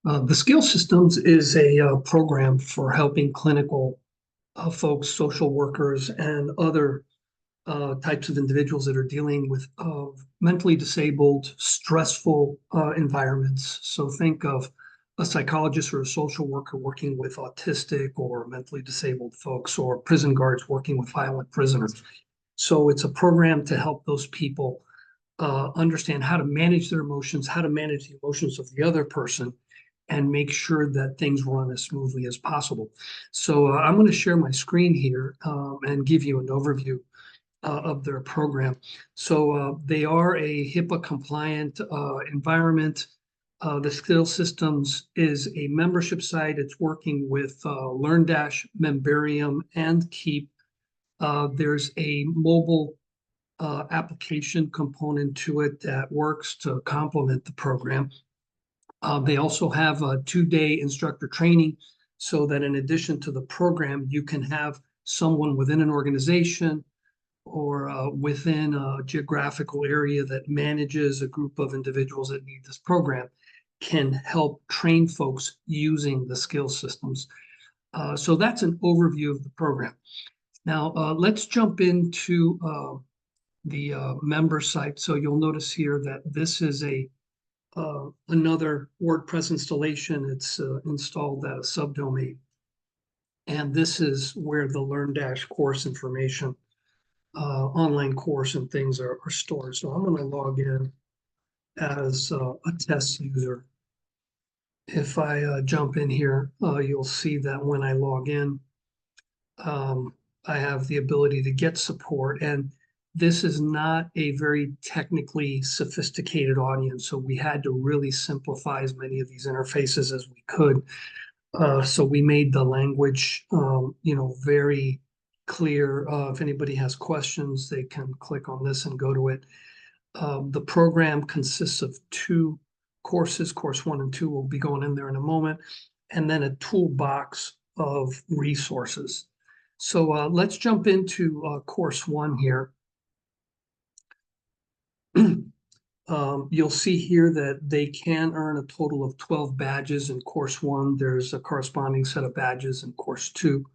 The Skill Systems is a program for helping clinical folks, social workers, and other types of individuals that are dealing with mentally disabled, stressful environments. So think of a psychologist or a social worker working with autistic or mentally disabled folks, or prison guards working with violent prisoners. So it's a program to help those people understand how to manage their emotions, how to manage the emotions of the other person, and make sure that things run as smoothly as possible. So I'm going to share my screen here and give you an overview of their program. So they are a HIPAA compliant environment. The Skill Systems is a membership site. It's working with LearnDash, Membarium, and Keep. There's a mobile application component to it that works to complement the program. They also have a 2-day instructor training so that in addition to the program, you can have someone within an organization or within a geographical area that manages a group of individuals that need this program can help train folks using the skill systems. So that's an overview of the program. Now, let's jump into the member site. So you'll notice here that this is another WordPress installation. It's installed at a subdomain. And this is where the LearnDash course information, online course and things are stored. So I'm going to log in as a test user. If I jump in here, you'll see that when I log in, I have the ability to get support. And this is not a very technically sophisticated audience, so we had to really simplify as many of these interfaces as we could. So we made the language, very clear. If anybody has questions, they can click on this and go to it. The program consists of 2 courses. Course 1 and 2 will be going in there in a moment, and then a toolbox of resources. So let's jump into course 1 here. You'll see here that they can earn a total of 12 badges in course 1. There's a corresponding set of badges in course 2.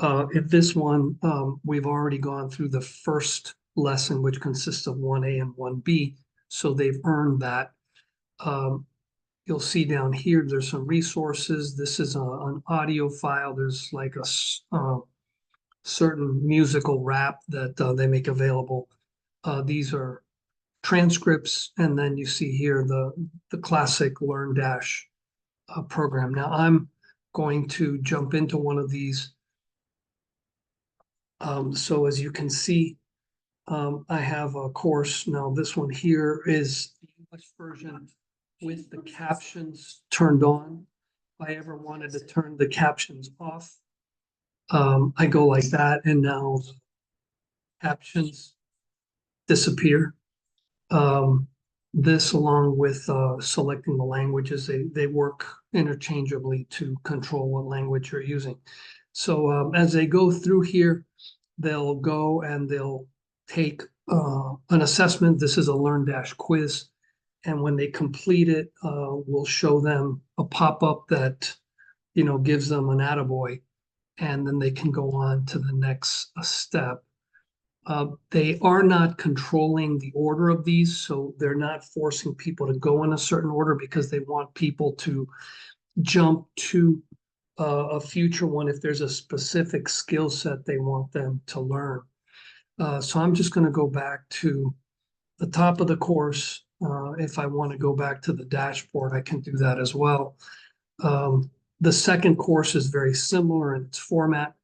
In this one, we've already gone through the first lesson, which consists of 1A and 1B. So they've earned that. You'll see down here, there's some resources. This is an audio file. There's like a certain musical rap that they make available. These are transcripts, and then you see here the classic LearnDash program. Now I'm going to jump into one of these. So as you can see, I have a course. Now this one here is the English version with the captions turned on. If I ever wanted to turn the captions off, I go like that, and now the captions disappear. This, along with selecting the languages, they work interchangeably to control what language you're using. So as they go through here, they'll go and they'll take an assessment. This is a LearnDash quiz. And when they complete it, we'll show them a pop-up that, gives them an attaboy, and then they can go on to the next step. They are not controlling the order of these, so they're not forcing people to go in a certain order because they want people to jump to a future one if there's a specific skill set they want them to learn. So I'm just going to go back to the top of the course. If I want to go back to the dashboard, I can do that as well. The second course is very similar in its format.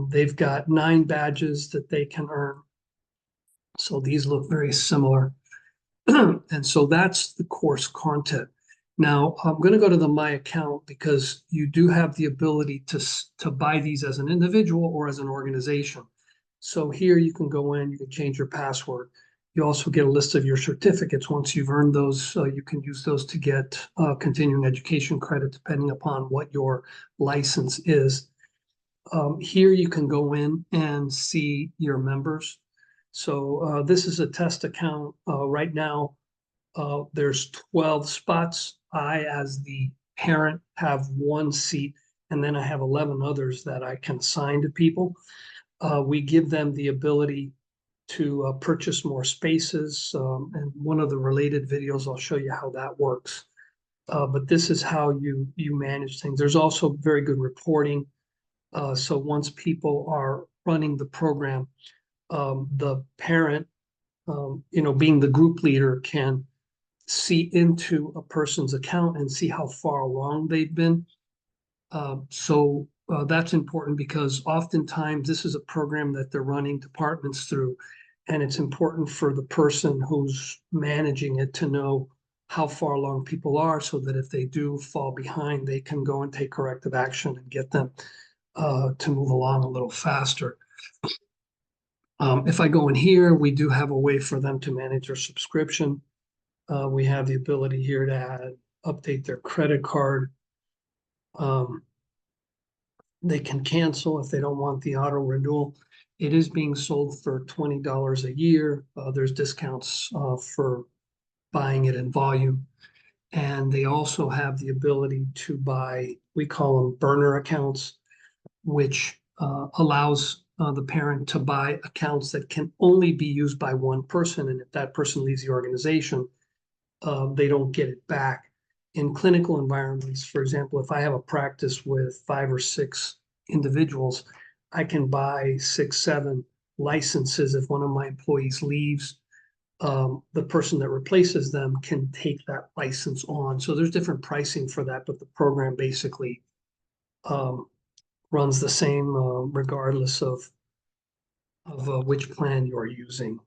They've got 9 badges that they can earn. So these look very similar. And so that's the course content. Now I'm going to go to the My Account because you do have the ability to buy these as an individual or as an organization. So here you can go in, you can change your password. You also get a list of your certificates. Once you've earned those, you can use those to get continuing education credit, depending upon what your license is. Here you can go in and see your members. So this is a test account. Right now, there's 12 spots I, as the parent, have one seat, and then I have 11 others that I can assign to people. We give them the ability to purchase more spaces. And one of the related videos, I'll show you how that works. But this is how you manage things. There's also very good reporting. So once people are running the program, the parent, being the group leader, can see into a person's account and see how far along they've been. So that's important because oftentimes this is a program that they're running departments through, and it's important for the person who's managing it to know how far along people are so that if they do fall behind, they can go and take corrective action and get them to move along a little faster. If I go in here, we do have a way for them to manage their subscription. We have the ability here to update their credit card. They can cancel if they don't want the auto renewal. It is being sold for $20 a year. There's discounts for buying it in volume. And they also have the ability to buy, we call them burner accounts, which allows the parent to buy accounts that can only be used by one person. And if that person leaves the organization, they don't get it back. In clinical environments, for example, if I have a practice with 5 or 6 individuals, I can buy 6, 7 licenses. If one of my employees leaves, the person that replaces them can take that license on. So there's different pricing for that, but the program basically runs the same regardless of which plan you're using.